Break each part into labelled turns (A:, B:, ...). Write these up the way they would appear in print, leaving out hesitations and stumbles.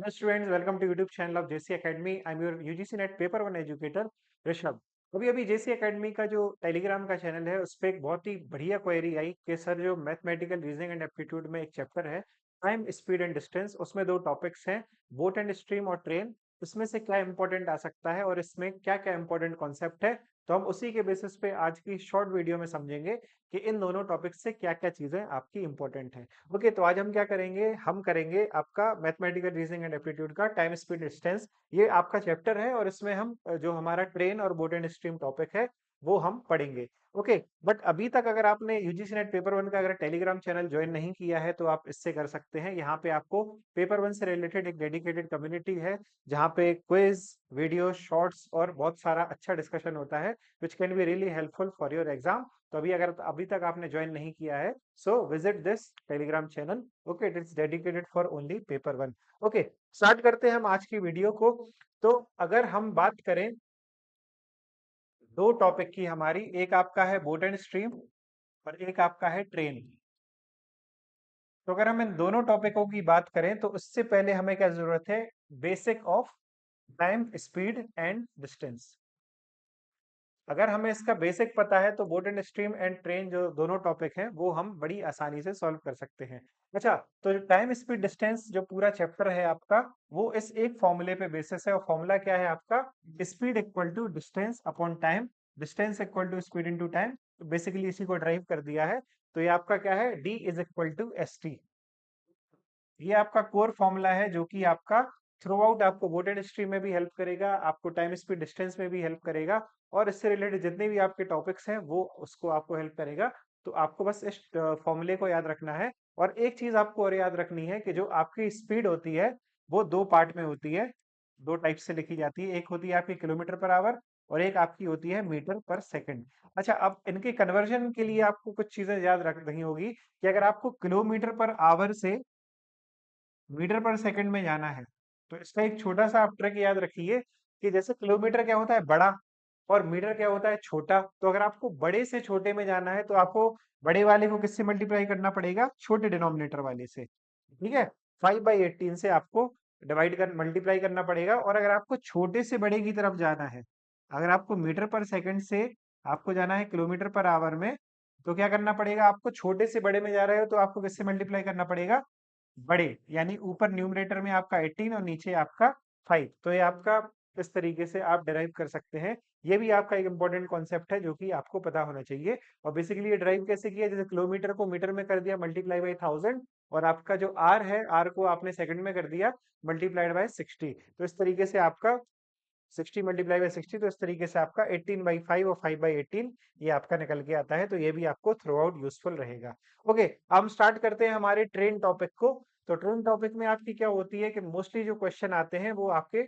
A: Hello students, welcome to YouTube channel of JC Academy. I'm your UGC Net paper one educator Rishabh. अभी JC Academy का जो Telegram का channel है उस पर एक बहुत ही बढ़िया क्वेरी आई कि सर जो मैथमेटिकल रीजनिंग एंड एप्टीट्यूड में एक चैप्टर है टाइम स्पीड एंड डिस्टेंस, उसमें दो टॉपिक्स हैं बोट एंड स्ट्रीम और ट्रेन। इसमें से क्या इंपॉर्टेंट आ सकता है और इसमें क्या क्या इंपॉर्टेंट कॉन्सेप्ट है, तो हम उसी के बेसिस पे आज की शॉर्ट वीडियो में समझेंगे कि इन दोनों टॉपिक से क्या क्या चीजें आपकी इंपॉर्टेंट हैं। ओके, तो आज हम क्या करेंगे, हम करेंगे आपका मैथमेटिकल रीजनिंग एंड एप्टीट्यूड का टाइम स्पीड डिस्टेंस। ये आपका चैप्टर है और इसमें हम जो हमारा ट्रेन और बोट एंड स्ट्रीम टॉपिक है वो हम पढ़ेंगे। ओके, बट अभी तक अगर आपने यूजीसी नेट पेपर वन का अगर टेलीग्राम चैनल ज्वाइन नहीं किया है तो आप इससे कर सकते हैं। यहाँ पे आपको पेपर वन से रिलेटेड एक डेडिकेटेड कम्युनिटी है जहाँ पे क्विज, वीडियो, शॉर्ट्स और बहुत सारा अच्छा डिस्कशन होता है which can be really helpful for your exam. तो अभी तक आपने ज्वाइन नहीं किया है, so visit this Telegram channel. Okay, it is dedicated for only paper one. Okay, start करते हैं हम आज की वीडियो को। तो अगर हम बात करें दो टॉपिक की हमारी, एक आपका है बोट एंड स्ट्रीम और एक आपका है ट्रेन। तो अगर हम इन दोनों टॉपिकों की बात करें तो उससे पहले हमें क्या जरूरत है, basic of time speed and distance. अगर हमें इसका बेसिक पता है तो boat and stream and train जो दोनों टॉपिक हैं वो हम बड़ी आसानी से सॉल्व कर सकते हैं। अच्छा, तो टाइम स्पीड डिस्टेंस जो पूरा चैप्टर है आपका वो इस एक फॉर्मूले पे बेसिस है, और फॉर्मूला क्या है आपका, speed equal to distance upon time, distance equal to speed into time. Basically इसी को ड्राइव कर दिया है। तो ये आपका क्या है, D is equal to S T. ये आपका कोर फॉर्मूला है जो कि आपका थ्रू आउट आपको बोट एंड स्ट्रीम में भी हेल्प करेगा, आपको टाइम स्पीड डिस्टेंस में भी हेल्प करेगा, और इससे रिलेटेड जितने भी आपके टॉपिक्स हैं वो उसको आपको हेल्प करेगा। तो आपको बस इस फॉर्मूले को याद रखना है। और एक चीज आपको और याद रखनी है कि जो आपकी स्पीड होती है वो दो पार्ट में होती है, दो टाइप से लिखी जाती है। एक होती है आपकी किलोमीटर पर आवर और एक आपकी होती है मीटर पर सेकंड। अच्छा, अब इनके कन्वर्जन के लिए आपको कुछ चीजें याद रखनी होगी कि अगर आपको किलोमीटर पर आवर से मीटर पर सेकंड में जाना है तो इसका एक छोटा सा आप ट्रिक याद रखिए कि जैसे किलोमीटर क्या होता है बड़ा और मीटर क्या होता है छोटा। तो अगर आपको बड़े से छोटे में जाना है तो आपको बड़े वाले को किससे मल्टीप्लाई करना पड़ेगा, छोटे डिनोमिनेटर वाले से। ठीक है, 5/18 से आपको डिवाइड कर मल्टीप्लाई करना पड़ेगा। और अगर आपको छोटे से बड़े की तरफ जाना है, अगर आपको मीटर पर सेकंड से आपको जाना है किलोमीटर पर आवर में, तो क्या करना पड़ेगा, आपको छोटे से बड़े में जा रहे हो तो आपको किससे मल्टीप्लाई करना पड़ेगा, बड़े, यानी ऊपर न्यूमरेटर में आपका 18 और नीचे आपका 5। तो ये आपका इस तरीके से आप डिराइव कर सकते हैं। ये भी आपका एक इंपॉर्टेंट कॉन्सेप्ट है जो कि आपको पता होना चाहिए। और बेसिकली ये ड्राइव कैसे किया, जैसे किलोमीटर को मीटर में कर दिया मल्टीप्लाई बाई 1000, और आपका जो आर है आर को आपने सेकंड में कर दिया मल्टीप्लाइड बाय 60। तो इस तरीके से आपका 60 मल्टीप्लाई बाय 60, तो इस तरीके से आपका 18/5 और 5/18 ये आपका निकल के आता है। तो ये भी आपको थ्रू आउट यूजफुल रहेगा। ओके, अब हम स्टार्ट करते हैं हमारे ट्रेन टॉपिक को। तो ट्रेन टॉपिक में आपकी क्या होती है कि मोस्टली जो क्वेश्चन आते हैं वो आपके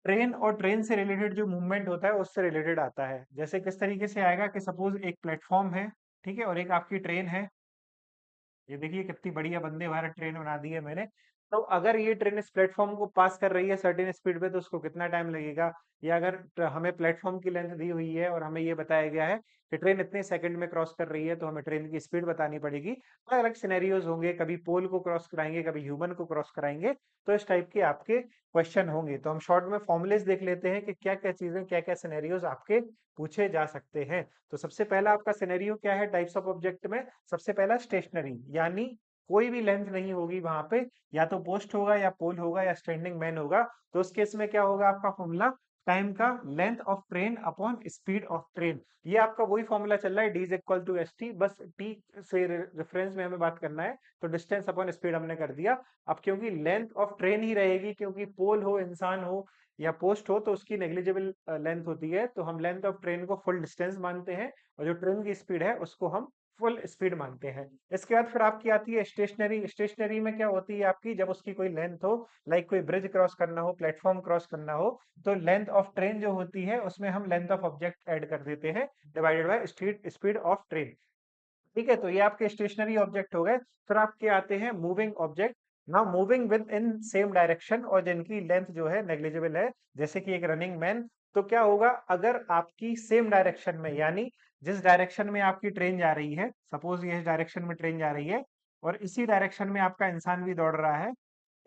A: ट्रेन और ट्रेन से रिलेटेड जो मूवमेंट होता है उससे रिलेटेड आता है। जैसे किस तरीके से आएगा कि सपोज एक प्लेटफॉर्म है, ठीक है, और एक आपकी ट्रेन है। ये देखिए कितनी बढ़िया वंदे भारत ट्रेन बना दी है मैंने। तो अगर ये ट्रेन इस प्लेटफॉर्म को पास कर रही है सर्टेन स्पीड पे तो उसको कितना टाइम लगेगा, या अगर हमें प्लेटफॉर्म की लेंथ दी हुई है और हमें ये बताया गया है कि ट्रेन इतने सेकंड में क्रॉस कर रही है तो हमें ट्रेन की स्पीड बतानी पड़ेगी। अलग अलग सिनेरियोज होंगे, कभी पोल को क्रॉस कराएंगे, कभी ह्यूमन को क्रॉस कराएंगे। तो इस टाइप के आपके क्वेश्चन होंगे। तो हम शॉर्ट में फॉर्मुलेस देख लेते हैं कि क्या क्या चीजें, क्या क्या सिनेरियोज आपके पूछे जा सकते हैं। तो सबसे पहला आपका सिनेरियो क्या है टाइप्स ऑफ ऑब्जेक्ट में, सबसे पहला स्टेशनरी, यानी कोई भी लेंथ नहीं होगी वहां पे, या तो पोस्ट होगा या पोल होगा या स्टैंडिंग मैन होगा। तो उस केस में क्या होगा आपका फॉर्मूला, टाइम का length of train upon speed of train. ये आपका वही फॉर्मूला चल रहा है, D is equal to S T, बस टी से रेफरेंस में हमें बात करना है। तो डिस्टेंस अपॉन स्पीड हमने कर दिया। अब क्योंकि लेंथ ऑफ ट्रेन ही रहेगी, क्योंकि पोल हो, इंसान हो या पोस्ट हो तो उसकी नेग्लिजिबल लेंथ होती है, तो हम लेंथ ऑफ ट्रेन को फुल डिस्टेंस मानते हैं, और जो ट्रेन की स्पीड है उसको हम फुल स्पीड मानते हैं। इसके बाद फिर आपकी आती है स्टेशनरी। स्टेशनरी में क्या होती है आपकी, जब उसकी कोई लेंथ हो, लाइक कोई ब्रिज क्रॉस करना हो, प्लेटफॉर्म क्रॉस करना हो, तो लेंथ ऑफ ट्रेन जो होती है उसमें हम लेंथ ऑफ ऑब्जेक्ट ऐड कर देते हैं divided by speed of train. ठीक है, तो ये आपके स्टेशनरी ऑब्जेक्ट हो गए। फिर आपके आते हैं moving object. Now moving with in same direction और जिनकी लेंथ जो है नेग्लिजिबल है, जैसे कि एक रनिंग मैन। तो क्या होगा, अगर आपकी सेम डायरेक्शन में, यानी जिस डायरेक्शन में आपकी ट्रेन जा रही है, सपोज ये इस डायरेक्शन में ट्रेन जा रही है और इसी डायरेक्शन में आपका इंसान भी दौड़ रहा है,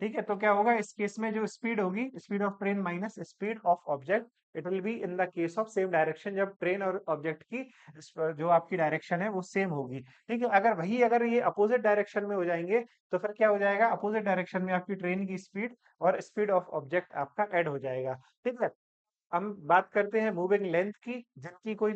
A: ठीक है, तो क्या होगा इस केस में, जो स्पीड होगी, speed of train minus speed of object, it will be in the case of same direction, जब ट्रेन और ऑब्जेक्ट की जो आपकी डायरेक्शन है वो सेम होगी। ठीक है, अगर ये अपोजिट डायरेक्शन में हो जाएंगे तो फिर क्या हो जाएगा, अपोजिट डायरेक्शन में आपकी ट्रेन की स्पीड और स्पीड ऑफ ऑब्जेक्ट आपका ऐड हो जाएगा। ठीक है, हम बात करते हैं मूविंग लेंथ की, जिनकी कोई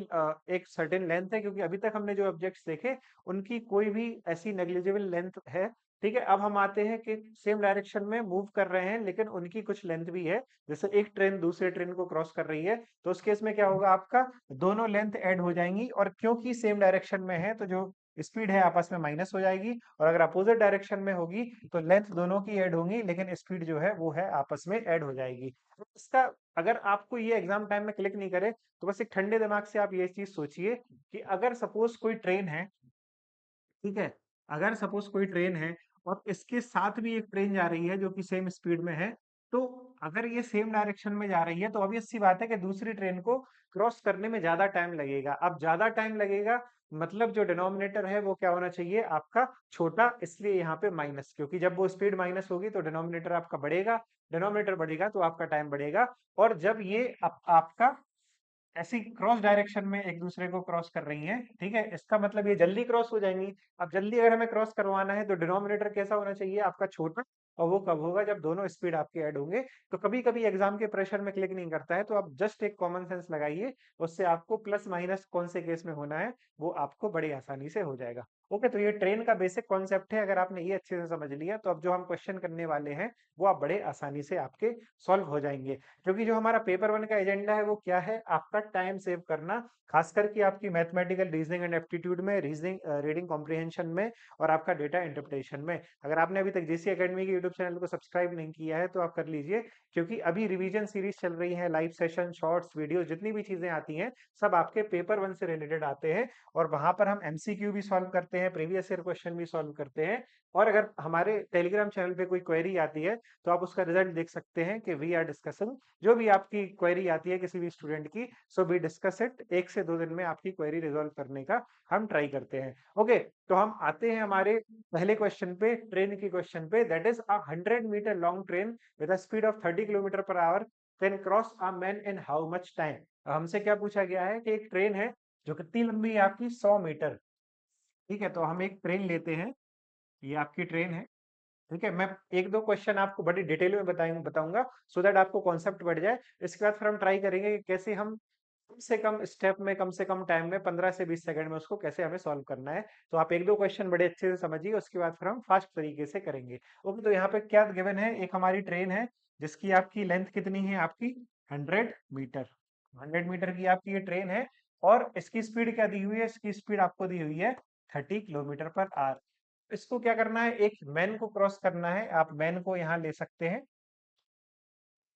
A: एक सर्टेन लेंथ है, क्योंकि अभी तक हमने जो ऑब्जेक्ट्स देखे उनकी कोई भी ऐसी नेग्लिजिबल लेंथ है। ठीक है, अब हम आते हैं कि सेम डायरेक्शन में मूव कर रहे हैं लेकिन उनकी कुछ लेंथ भी है। जैसे एक ट्रेन दूसरे ट्रेन को क्रॉस कर रही है, तो उस केस में क्या होगा, आपका दोनों लेंथ ऐड हो जाएंगी, और क्योंकि सेम डायरेक्शन में है तो जो स्पीड है आपस में माइनस हो जाएगी, और अगर अपोजिट डायरेक्शन में होगी तो लेंथ दोनों की ऐड होंगी लेकिन स्पीड जो है वो है आपस में ऐड हो जाएगी। तो इसका, अगर आपको ये एग्जाम टाइम में क्लिक नहीं करे तो बस एक ठंडे दिमाग से आप ये चीज सोचिए कि अगर सपोज कोई ट्रेन है, ठीक है, अगर सपोज कोई ट्रेन है और इसके साथ भी एक ट्रेन जा रही है जो कि सेम स्पीड में है, तो अगर ये सेम डायरेक्शन में जा रही है तो ऑब्वियस सी बात है कि दूसरी ट्रेन को क्रॉस करने में ज्यादा टाइम लगेगा। अब ज्यादा टाइम लगेगा मतलब जो डिनोमिनेटर है वो क्या होना चाहिए, आपका छोटा, इसलिए यहाँ पे माइनस, क्योंकि जब वो स्पीड माइनस होगी तो डिनोमिनेटर आपका बढ़ेगा, डिनोमिनेटर बढ़ेगा तो आपका टाइम बढ़ेगा। और जब ये आपका ऐसी क्रॉस डायरेक्शन में एक दूसरे को क्रॉस कर रही हैं, ठीक है, इसका मतलब ये जल्दी क्रॉस हो जाएंगी। अब जल्दी अगर हमें क्रॉस करवाना है तो डिनोमिनेटर कैसा होना चाहिए, आपका छोटा, और वो कब होगा, जब दोनों स्पीड आपके ऐड होंगे। तो कभी कभी एग्जाम के प्रेशर में क्लिक नहीं करता है, तो आप जस्ट एक कॉमन सेंस लगाइए, उससे आपको प्लस माइनस कौन से केस में होना है वो आपको बड़ी आसानी से हो जाएगा। ओके, तो ये ट्रेन का बेसिक कॉन्सेप्ट है। अगर आपने ये अच्छे से समझ लिया तो अब जो हम क्वेश्चन करने वाले हैं वो आप बड़े आसानी से आपके सॉल्व हो जाएंगे, क्योंकि जो हमारा पेपर वन का एजेंडा है वो क्या है, आपका टाइम सेव करना, खास करके आपकी मैथमेटिकल रीजनिंग एंड एप्टीट्यूड में, रीजनिंग रीडिंग कॉम्प्रिहेंशन में, और आपका डेटा इंटरप्रिटेशन में। अगर आपने अभी तक जेसी एकेडमी के यूट्यूब चैनल को सब्सक्राइब नहीं किया है तो आप कर लीजिए, क्योंकि अभी रिवीजन सीरीज चल रही है, लाइव सेशन, शॉर्ट्स, वीडियो, जितनी भी चीजें आती हैं सब आपके पेपर वन से रिलेटेड आते हैं, और वहां पर हम एमसीक्यू भी सॉल्व करते हैं, प्रीवियस ईयर क्वेश्चन भी सॉल्व करते हैं। और अगर हमारे टेलीग्राम चैनल पे कोई क्वेरी आती है तो आप उसका रिजल्ट देख सकते हैं कि वी आर डिस्कसिंग, जो भी आपकी क्वेरी आती है किसी भी स्टूडेंट की, सो वी डिस्कस इट, 1 से 2 दिन में आपकी क्वेरी रिजॉल्व करने का हम ट्राई करते हैं। ओके, तो हम आते हैं हमारे पहले क्वेश्चन पे, ट्रेन की क्वेश्चन पे, that is a 100 metre long train with a speed of 30 kilometre per hour can cross a man in how much time. हमसे क्या पूछा गया है कि एक ट्रेन है जो कितनी लंबी है, आपकी 100 मीटर। ठीक है, तो हम एक ट्रेन लेते हैं, ये आपकी ट्रेन है। ठीक है, मैं एक दो क्वेश्चन आपको बड़ी डिटेल में बताऊंगा, सो दैट आपको कॉन्सेप्ट बढ़ जाए। इसके बाद फिर हम ट्राई करेंगे कि कैसे हम कम से कम स्टेप में, कम से कम टाइम में, 15 से 20 सेकंड में उसको कैसे हमें सॉल्व करना है। तो आप एक दो क्वेश्चन बड़े अच्छे से समझिए, उसके बाद फिर हम फास्ट तरीके से करेंगे। ओके, तो यहाँ पे क्या गिवन है, एक हमारी ट्रेन है जिसकी आपकी लेंथ कितनी है, आपकी 100 मीटर, 100 मीटर की आपकी ये ट्रेन है, और इसकी स्पीड क्या दी हुई है, इसकी स्पीड आपको दी हुई है 30 किलोमीटर पर आवर। इसको क्या करना है, एक मैन को क्रॉस करना है, आप मैन को यहाँ ले सकते हैं।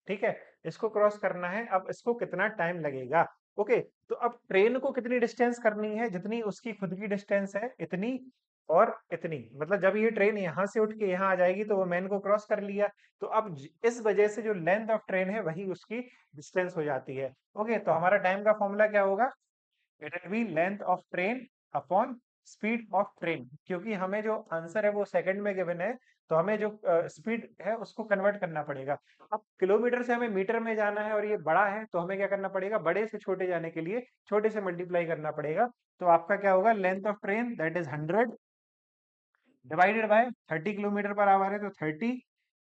A: ठीक है, इसको क्रॉस करना है, अब इसको कितना टाइम लगेगा। ओके, तो अब ट्रेन को कितनी डिस्टेंस करनी है, जितनी उसकी खुद की डिस्टेंस है इतनी, और इतनी, मतलब जब ये ट्रेन यहाँ से उठ के यहाँ आ जाएगी तो वो मैन को क्रॉस कर लिया, तो अब इस वजह से जो लेंथ ऑफ ट्रेन है वही उसकी डिस्टेंस हो जाती है। ओके, तो हमारा टाइम का फॉर्मूला क्या होगा, it will B length of train upon speed of train, क्योंकि हमें जो आंसर है वो सेकंड में गिवन है, तो हमें जो स्पीड है उसको कन्वर्ट करना पड़ेगा। अब किलोमीटर से हमें मीटर में जाना है और ये बड़ा है, तो हमें क्या करना पड़ेगा, बड़े से छोटे जाने के लिए छोटे से मल्टीप्लाई करना पड़ेगा। तो आपका क्या होगा, length of train that is 100 divided by 30 kilometre per our है, तो 30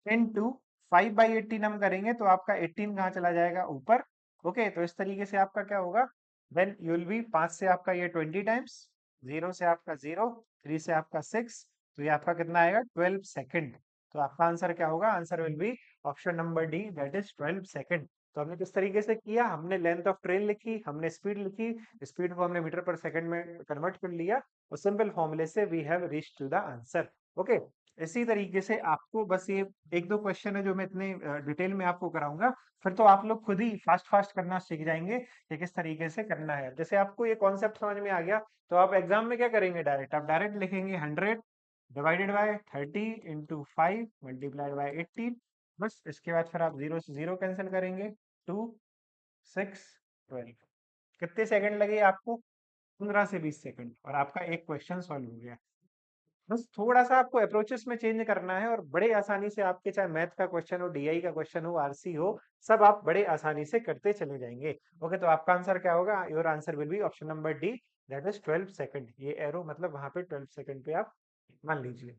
A: इंटू 5/18 हम करेंगे तो आपका 18 कहाँ चला जाएगा, ऊपर। ओके, तो इस तरीके से आपका क्या होगा, देन यू विल बी 5 से आपका ये 20 टाइम्स, 0 से आपका 0, 3 से आपका 6, तो ये आपका कितना आएगा, 12 सेकेंड। तो आपका आंसर क्या होगा, answer will be option number D, that is 12 second. तो हमने किस तरीके से किया, हमने लेंथ ऑफ ट्रेन लिखी, हमने स्पीड लिखी, स्पीड को हमने मीटर पर सेकंड में कन्वर्ट कर लिया, और सिंपल फॉर्मूले से we have reach to the answer. Okay, इसी तरीके से आपको बस ये एक दो क्वेश्चन है जो मैं इतने डिटेल में आपको कराऊंगा, फिर तो आप लोग खुद ही फास्ट फास्ट करना सीख जाएंगे कि किस तरीके से करना है। जैसे आपको ये कॉन्सेप्ट समझ में आ गया तो आप एग्जाम में क्या करेंगे, डायरेक्ट आप डायरेक्ट लिखेंगे 100 divided by 30 into 5 multiplied by 18, बस इसके बाद फिर आप 0 से 0 कैंसिल करेंगे, 2, 6, 12, कितने सेकंड लगे आपको, 15 से 20 सेकंड, और आपका एक क्वेश्चन सॉल्व हो गया। बस थोड़ा सा आपको अप्रोचेस में चेंज करना है और बड़े आसानी से आपके चाहे मैथ का क्वेश्चन हो, डीआई का क्वेश्चन हो, आरसी हो, सब आप बड़े आसानी से करते चले जाएंगे। ओके, तो आपका आंसर क्या होगा? Your answer will be option number D, that is 12 second. ये एरो मतलब वहां पे 12 सेकंड पे आप मान लीजिए।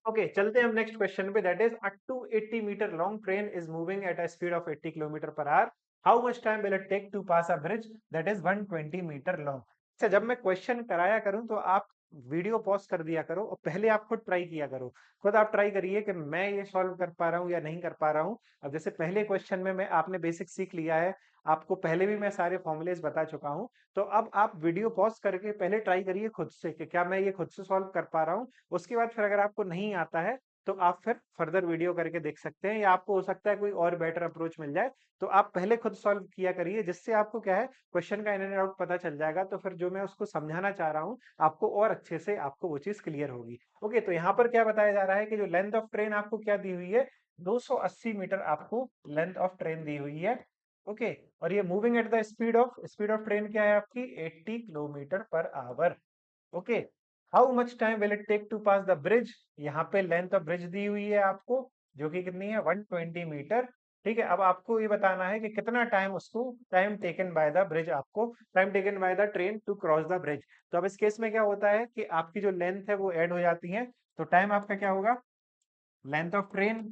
A: ओके, चलते हैं हम नेक्स्ट क्वेश्चन पे, that is a 280 metre long train is moving at a speed of 80 kilometre per hour. How much time will it take to pass a bridge that is 120 metre long? अच्छा, जब मैं question कराया करूं तो आप video pause कर दिया करो और पहले आप खुद ट्राई किया करो। खुद आप ट्राई करिए कि मैं ये सॉल्व कर पा रहा हूँ या नहीं कर पा रहा हूँ। अब जैसे पहले क्वेश्चन में मैं आपने बेसिक सीख लिया है, आपको पहले भी मैं सारे फॉर्मूलेज बता चुका हूँ। तो अब आप वीडियो पॉज करके पहले ट्राई करिए खुद से कि क्या मैं ये खुद से सॉल्व कर पा रहा हूँ। उसके बाद फिर अगर आपको नहीं आता है तो आप फिर फर्दर वीडियो करके देख सकते हैं, या आपको हो सकता है कोई और बेटर अप्रोच मिल जाए। तो आप पहले खुद सॉल्व किया करिए, जिससे आपको क्या है, क्वेश्चन का इन एंड आउट पता चल जाएगा। तो फिर जो मैं उसको समझाना चाह रहा हूँ आपको, और अच्छे से आपको वो चीज क्लियर होगी। ओके, तो यहाँ पर क्या बताया जा रहा है कि जो लेंथ ऑफ ट्रेन आपको क्या दी हुई है, 280 मीटर आपको लेंथ ऑफ ट्रेन दी हुई है। ओके, और ये moving at the speed of train क्या है आपकी, 80 kilometre per hour. Okay, how much time will it take to pass the bridge? यहाँ पे लेंथ ऑफ ब्रिज दी हुई है आपको, जो कि कितनी है, 120 मीटर। ठीक है, अब आपको ये बताना है कि कितना टाइम उसको, time taken by the bridge, आपको time taken by the train to cross the bridge. तो अब इस केस में क्या होता है कि आपकी जो लेंथ है वो ऐड हो जाती है। तो टाइम आपका क्या होगा, length of train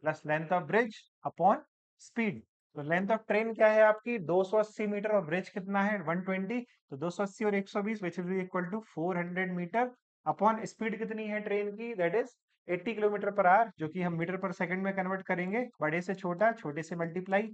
A: plus length of bridge upon speed. तो लेंथ ऑफ ट्रेन क्या है आपकी, 280 मीटर, और ब्रिज कितना है, 120। तो 280 और 120 which is equal to 400 metre, upon speed कितनी है ट्रेन की, that is 80 kilometre per hour, जो कि हम मीटर पर सेकंड में कन्वर्ट करेंगे, बड़े से छोटा, छोटे से मल्टीप्लाई।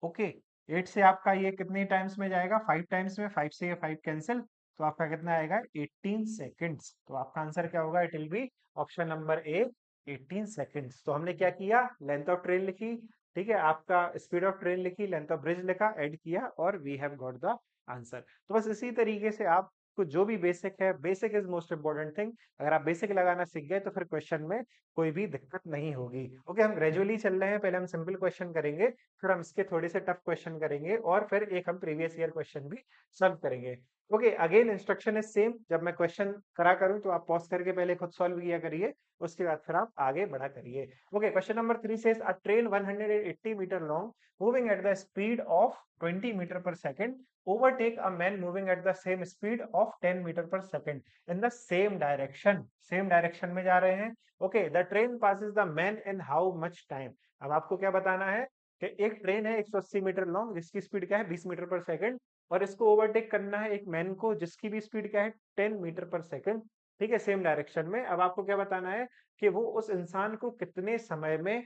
A: ओके, 8 से आपका ये कितने टाइम्स में जाएगा, 5 टाइम्स में, 5 से ये 5 कैंसिल, तो आपका कितना आएगा, 18 सेकेंड्स। तो आपका आंसर क्या होगा, it will be option number A, 18 seconds. तो हमने क्या किया, लेंथ ऑफ ट्रेन लिखी, ठीक है, आपका स्पीड ऑफ ट्रेन लिखी, लेंथ ऑफ ब्रिज लिखा, ऐड किया, और we have got the answer. तो बस इसी तरीके से आपको जो भी बेसिक है, basic is most important thing, अगर आप बेसिक लगाना सीख गए तो फिर क्वेश्चन में कोई भी दिक्कत नहीं होगी। ओके, हम ग्रेजुअली चल रहे हैं, पहले हम सिंपल क्वेश्चन करेंगे, फिर हम इसके थोड़े से टफ क्वेश्चन करेंगे, और फिर एक हम प्रीवियस ईयर क्वेश्चन भी सॉल्व करेंगे। Okay, again instruction is same, जब मैं क्वेश्चन करा करूं तो आप पॉज करके पहले खुद सॉल्व किया करिए, उसके बाद फिर आप आगे बढ़ा करिए। Okay, question number 3 says a train 180 metre long moving at the speed of 20 metre per second overtake a man moving at the same speed of 10 metre per second in the same direction. Same direction में जा रहे हैं। Okay, the train passes the man in how much time? अब आपको क्या बताना है कि एक ट्रेन है 180 मीटर लॉन्ग, जिसकी स्पीड क्या है, 20 मीटर पर सेकंड, और इसको ओवरटेक करना है एक मैन को, जिसकी भी स्पीड क्या है, 10 मीटर पर सेकंड। ठीक है, सेम डायरेक्शन में। अब आपको क्या बताना है कि वो उस इंसान को कितने समय में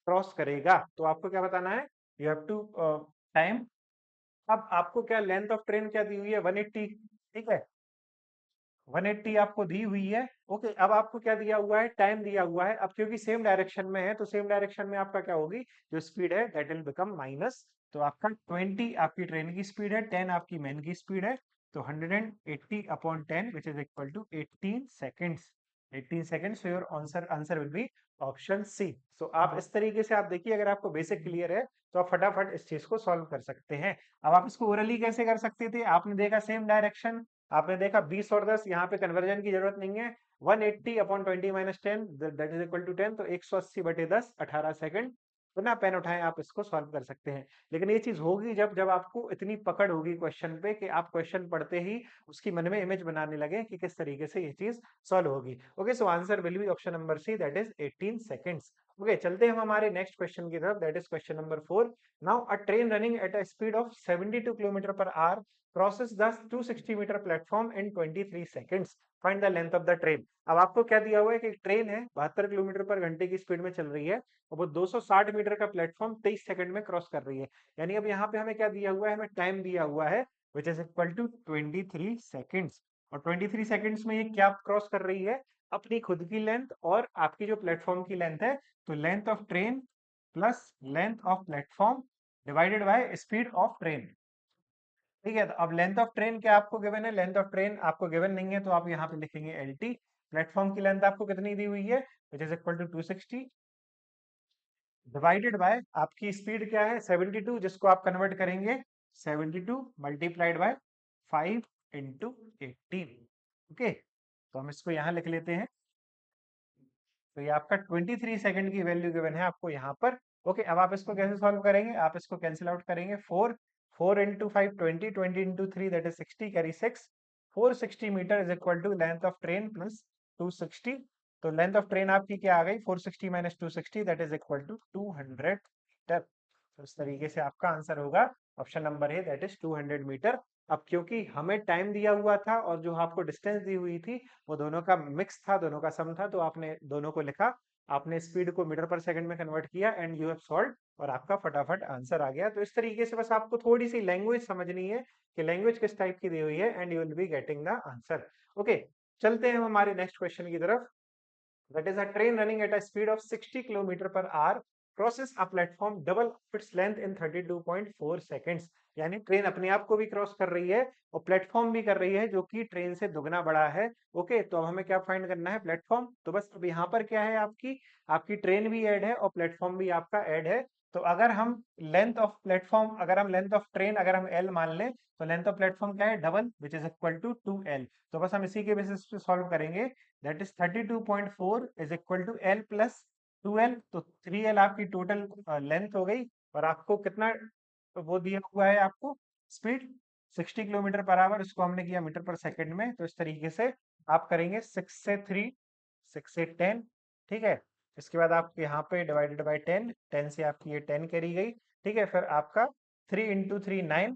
A: क्रॉस करेगा। तो आपको क्या बताना है, यू हैव टू टाइम। अब आपको क्या, लेंथ ऑफ ट्रेन क्या दी हुई है, 180। ठीक है, 180 आपको दी हुई है। ओके, अब आपको क्या दिया हुआ है, टाइम दिया हुआ है। अब क्योंकि सेम डायरेक्शन में है, तो सेम डायरेक्शन में आपका क्या होगी, जो स्पीड है दैट विल बिकम माइनस। तो आपका 20 आपकी ट्रेन की स्पीड है, 10 आपकी मैन की स्पीड है। तो 180 upon 10 which is equal to 18 seconds. 18 seconds, so your answer answer will be option C. So आप इस तरीके से आप देखिए, अगर आपको बेसिक क्लियर है तो आप फटाफट इस चीज को सॉल्व कर सकते हैं। अब आप इसको ओरली कैसे कर सकते थे, आपने देखा सेम डायरेक्शन, आपने देखा 20 और 10, यहाँ पे कन्वर्जन की जरूरत नहीं है। 180 upon 20 minus 10 that is equal to 10, तो 180 बटे 10, 18 सेकंड। बिना पेन उठाए आप इसको सॉल्व कर सकते हैं। लेकिन ये चीज होगी जब जब आपको इतनी पकड़ होगी क्वेश्चन पे कि आप क्वेश्चन पढ़ते ही उसकी मन में इमेज बनाने लगे कि किस तरीके से ये चीज सॉल्व होगी। Okay, so answer will be option number C, that is 18 seconds. Okay, चलते हैं हम हमारे नेक्स्ट क्वेश्चन की तरफ, that is question number 4। Now a train running at a speed of 72 kilometre per hour crosses the 260 metre platform in 23 seconds, find the length of the train. अब आपको क्या दिया हुआ है कि ट्रेन है 72 किलोमीटर पर घंटे की स्पीड में चल रही है, और वो 260 मीटर का प्लेटफॉर्म 23 सेकंड में क्रॉस कर रही है। यानी अब यहाँ पे हमें क्या दिया हुआ है, हमें टाइम दिया हुआ है which is equal to 23 seconds. और 23 सेकंड्स में ये क्या क्रॉस कर रही है, अपनी खुद की लेंथ और आपकी जो प्लेटफॉर्म की लेंथ है। तो length of train plus length of platform divided by speed of train. ठीक है, तो अब लेंथ ऑफ ट्रेन क्या आपको गिवन है, लेंथ ऑफ ट्रेन आपको गिवन नहीं है, तो आप यहाँ पे लिखेंगे एल टी। प्लेटफॉर्म की लेंथ आपको कितनी दी हुई है, which is equal to 260, divided by आपकी स्पीड क्या है, 72, जिसको आप कन्वर्ट करेंगे 72 मल्टीप्लाइड बाय 5 इंटू 18। ओके, तो हम इसको यहाँ लिख लेते हैं। तो ये आपका 23 सेकंड की वैल्यू गिवन है आपको यहाँ पर। ओके, अब आप इसको कैसे सॉल्व करेंगे? आप इसको कैंसिल आउट करेंगे। 4 into 5 20, 20 into 3 that is 60, carry 6। 460 metre is equal to length of train plus 260। तो लेंथ ऑफ ट्रेन आपकी क्या आ गई? 460 minus 260 that is equal to 200 metre. तो इस तरीके से आपका आंसर होगा ऑप्शन नंबर है, दैट इज 200 मीटर। अब क्योंकि हमें टाइम दिया हुआ था और जो आपको डिस्टेंस दी हुई थी वो दोनों का मिक्स था, दोनों का सम था, तो आपने दोनों को लिखा, आपने स्पीड को मीटर पर सेकंड में कन्वर्ट किया एंड यू हैव सॉल्व, और आपका फटाफट आंसर आ गया। तो इस तरीके से बस आपको थोड़ी सी लैंग्वेज समझनी है कि लैंग्वेज किस टाइप की दी हुई है and you will be getting the answer. Okay, चलते हैं हम हमारे नेक्स्ट क्वेश्चन की तरफ। That is, a train running at a speed of 60 kilometre per hour crosses a platform double of its length in 32.4 seconds। यानी train अपने आप को भी क्रॉस कर रही है और प्लेटफॉर्म भी कर रही है जो कि ट्रेन से दुगना बड़ा है। ओके, तो अब हमें क्या फाइंड करना है? प्लेटफॉर्म। तो बस अब यहाँ पर क्या है, आपकी आपकी ट्रेन भी ऐड है और प्लेटफॉर्म भी आपका ऐड है। तो अगर हम लेंथ ऑफ प्लेटफॉर्म, अगर हम लेंथ ऑफ ट्रेन अगर हम एल मान लें, तो लेंथ ऑफ प्लेटफॉर्म क्या है? Double, which is equal to 2L। तो बस हम इसी के बेसिस पे सॉल्व करेंगे। That is 32.4 is equal to L plus 2L। तो 3L आपकी टोटल लेंथ हो गई, और आपको कितना वो दिया हुआ है? आपको स्पीड 60 किलोमीटर पर आवर, इसको हमने किया मीटर पर सेकंड में। तो इस तरीके से आप करेंगे 6 से 3, 6 से 10, ठीक है। इसके बाद आप यहाँ पे डिवाइडेड बाई 10, 10 से आपकी ये 10 करी गई, ठीक है। फिर आपका 3 इंटू 3 9,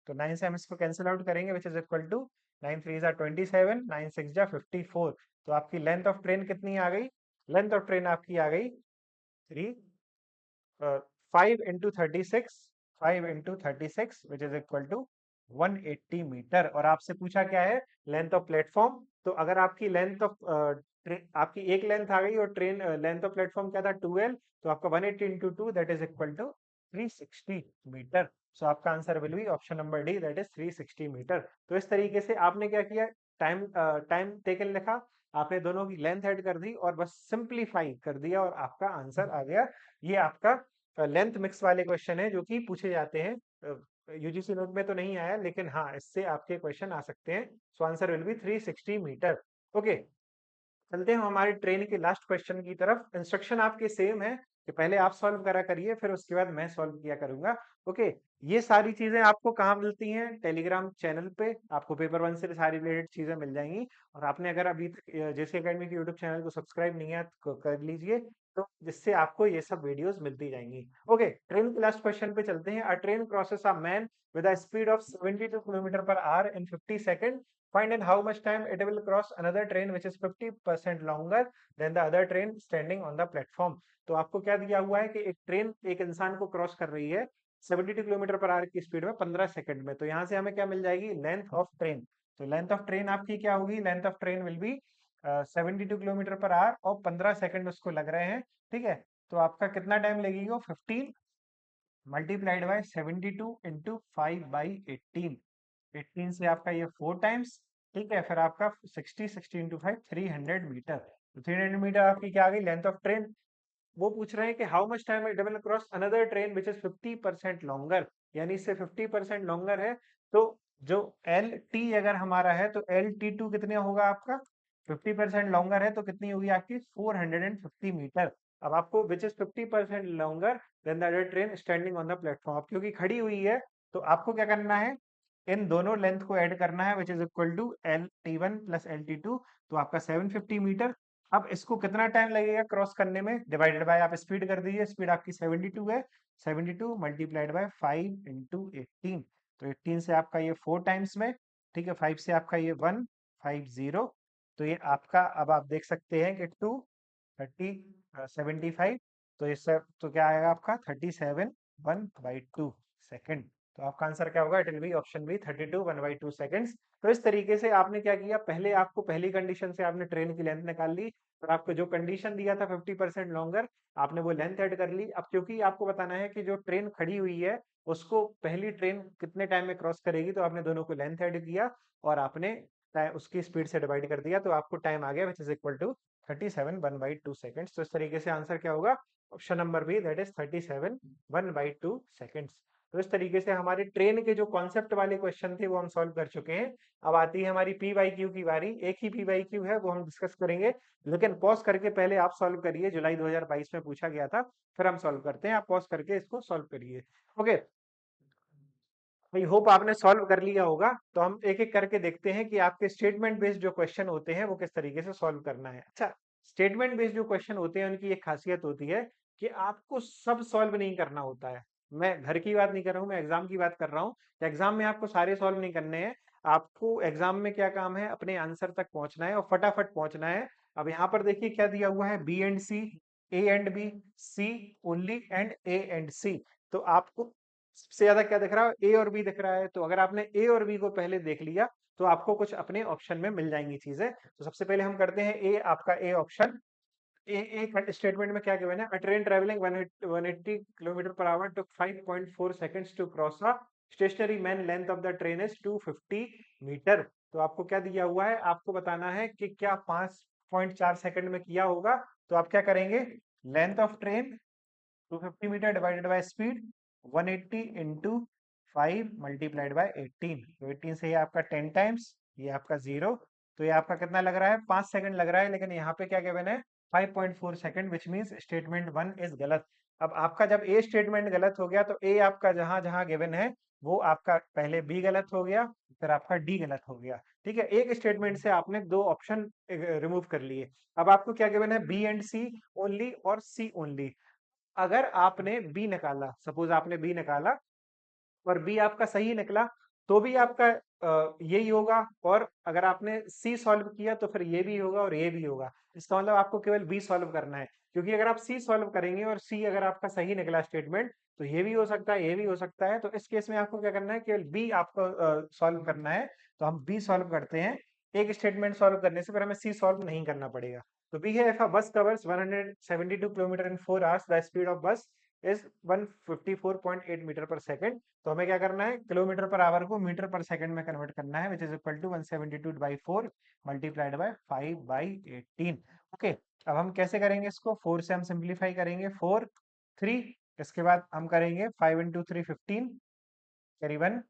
A: तो 9 से हम इसको कैंसिल आउट करेंगे, विच इज इक्वल टू 9 3 जा 27, 9 6 जा 54। तो आपकी लेंथ ऑफ ट्रेन कितनी आ गई? लेंथ ऑफ ट्रेन आपकी आ गई 3 5 into 36, 5 into 36 which is equal to 180 metre. और आपसे पूछा क्या है? Length of platform. तो अगर आपकी लेंथ ऑफ आपकी एक लेंथ आ गई और ट्रेन लेंथ ऑफ प्लेटफॉर्म क्या था? 2L। तो आपका 180 into 2 that is equal to 360 metre. So आपका answer will be option number D, that is 360 metre. तो इस तरीके से आपने क्या किया? टाइम टेकन लिखा, आपने दोनों की लेंथ ऐड कर दी और बस सिंप्लीफाई कर दिया और आपका आंसर आ गया। ये आपका लेंथ मिक्स वाले क्वेश्चन है जो कि पूछे जाते हैं। यूजीसी नोट में तो नहीं आया, लेकिन हाँ, इससे आपके क्वेश्चन आ सकते हैं। So answer will be 360 metre. Okay, चलते हैं हमारे ट्रेन के लास्ट क्वेश्चन की तरफ। इंस्ट्रक्शन आपके सेम है कि पहले आप सॉल्व करा करिए, फिर उसके बाद मैं सॉल्व किया करूंगा। ओके, ये सारी चीजें आपको कहाँ मिलती हैं? टेलीग्राम चैनल पे आपको पेपर वन से सारी रिलेटेड चीजें मिल जाएंगी। और आपने अगर अभी तक जेसी एकेडमी के यूट्यूब चैनल को सब्सक्राइब नहीं है तो कर लीजिए, तो जिससे आपको ये सब वीडियोस मिलती जाएंगी। ओके, ट्रेन के लास्ट क्वेश्चन पे चलते हैं। अ train crosses a man with a speed of 72 kilometre per our in 50 second. Find in how much time it will cross another train which is 50% longer than the other train standing on the platform। तो आपको क्या दिया हुआ है कि एक train एक इंसान को क्रॉस कर रही है 72 किलोमीटर पर आवर की स्पीड में 15 सेकंड में। तो यहाँ से हमें क्या मिल जाएगी? Length of train. तो लेंथ ऑफ ट्रेन आपकी क्या होगी? Length of train will be 72 kilometre per hour और 15 सेकंड उसको लग रहे हैं, ठीक है। तो आपका कितना टाइम लगेगा? 15 मल्टीप्लाइड बाय 72 इंटू 5 बाई 18। 18 से आपका ये 4 टाइम्स, ठीक है। फिर आपका 60, 60 इंटू 5 300 मीटर। तो 300 मीटर आपकी क्या आ गई? Length of train. वो पूछ रहे हैं कि how much time it will cross another train which is 50% longer, यानी इससे 50% लॉन्गर है। तो जो एल टी अगर हमारा है तो एल टी टू कितना होगा आपका? 50% लॉन्गर है तो कितनी होगी आपकी? 450 मीटर। अब आपको which is 50% longer than the other train standing on the platform, क्योंकि खड़ी हुई है तो आपको क्या करना है? इन दोनों लेंथ को ऐड करना है, which is equal to L T one plus L T two. तो आपका 750 मीटर। अब इसको कितना टाइम लगेगा क्रॉस करने में? डिवाइडेड बाय आप स्पीड कर दीजिए, स्पीड आपकी 72 है, 72 मल्टीप्लाइड बाय 5 इंटू 18। तो 18 से आपका ये 4 टाइम्स में, ठीक है। 5 से आपका ये 150। तो ये आपका, अब आप देख सकते हैं कि 2 30 75। तो इससे तो क्या आएगा आपका? 37 1/2 सेकेंड। तो आपका आंसर क्या होगा? It will be option B 32 1/2 seconds. तो इस तरीके से आपने क्या किया? पहले आपको पहली कंडीशन से आपने ट्रेन की लेंथ निकाल ली, और आपको जो कंडीशन दिया था 50% लॉन्गर, आपने वो लेंथ ऐड कर ली। अब क्योंकि आपको बताना है कि जो ट्रेन खड़ी हुई है उसको पहली ट्रेन कितने टाइम में क्रॉस करेगी, तो आपने दोनों को लेंथ ऐड किया और आपने उसकी स्पीड से डिवाइड कर दिया, तो आपको टाइम आ गया which is equal to 37 1/2 seconds. तो इस तरीके से आंसर क्या होगा? Option number B, that is 37 1/2 seconds. तो इस तरीके से हमारे ट्रेन के जो कॉन्सेप्ट वाले क्वेश्चन थे वो हम सॉल्व कर चुके हैं। अब आती है हमारी पी वाई क्यू की बारी। एक ही पी वाई क्यू है, वो हम डिस्कस करेंगे, लेकिन पॉज करके पहले आप सॉल्व करिए। जुलाई 2022 में पूछा गया था, फिर हम सॉल्व करते हैं। आप पॉज करके इसको सॉल्व करिए। ओके, आई होप आपने सॉल्व कर लिया होगा। तो हम एक एक करके देखते हैं कि आपके स्टेटमेंट बेस्ड जो क्वेश्चन होते हैं वो किस तरीके से सॉल्व करना है। अच्छा, स्टेटमेंट बेस्ड जो क्वेश्चन होते हैं उनकी एक खासियत होती है कि आपको सब सॉल्व नहीं करना होता है। मैं घर की बात नहीं कर रहा हूँ, मैं एग्जाम की बात कर रहा हूँ। एग्जाम में आपको सारे सॉल्व नहीं करने हैं। आपको एग्जाम में क्या काम है, अपने आंसर तक पहुंचना है और फटाफट पहुंचना है। अब यहाँ पर देखिए क्या दिया हुआ है, B and C, A and B, C only and A and C. तो आपको सबसे ज्यादा क्या दिख रहा है, ए और बी दिख रहा है। तो अगर आपने ए और बी को पहले देख लिया तो आपको कुछ अपने ऑप्शन में मिल जाएंगी चीजें। तो सबसे पहले हम करते हैं ए, आपका ए ऑप्शन। ए एक स्टेटमेंट में क्या गिवन है, a train travelling 180 kilometre per hour took 5.4 seconds to cross a stationary man, length of the train is 250 metre. तो आपको क्या दिया हुआ है, आपको बताना है कि क्या 5.4 सेकंड में किया होगा। तो आप क्या करेंगे, length of train 250 metre divided by speed 180 into 5 multiplied by 18। तो 18 से ये आपका 10 टाइम्स, ये आपका 0। तो ये आपका कितना लग रहा है, 5 सेकंड लग रहा है, लेकिन यहाँ पे क्या गिवन है, 5.4 second, which means statement 1 is गलत। अब आपका जब ए स्टेटमेंट गलत हो गया तो ए आपका जहां जहां गिवन है वो आपका पहले बी गलत हो गया, फिर आपका डी गलत हो गया। ठीक है, एक स्टेटमेंट से आपने दो ऑप्शन रिमूव कर लिए। अब आपको क्या गिवन है, बी एंड सी ओनली और सी ओनली। अगर आपने बी निकाला, सपोज आपने बी निकाला और बी आपका सही निकला, तो भी आपका यही होगा। और अगर आपने सी सॉल्व किया तो फिर ये भी होगा और ये भी होगा। इसका मतलब आपको केवल बी सॉल्व करना है, क्योंकि अगर आप सी सॉल्व करेंगे और सी अगर आपका सही निकला स्टेटमेंट, तो ये भी हो सकता है, ये भी हो सकता है। तो इस केस में आपको क्या करना है, केवल बी आपको सॉल्व करना है। तो हम बी सॉल्व करते हैं। एक स्टेटमेंट सॉल्व करने से फिर हमें सी सॉल्व नहीं करना पड़ेगा। तो बी है, इफ अ बस covers 172 kilometre in 4 hours, the speed of बस इज 154.8 मीटर पर सेकंड। तो हमें क्या करना है, किलोमीटर पर आवर को मीटर पर सेकंड में कन्वर्ट करना है, which is equal to 172 by 4 multiplied by 5 by 18। Okay, अब हम कैसे करेंगे इसको, 4 से हम सिंप्लीफाई करेंगे, 4 3, इसके बाद हम करेंगे 5 इंटू 3 15 करीबन।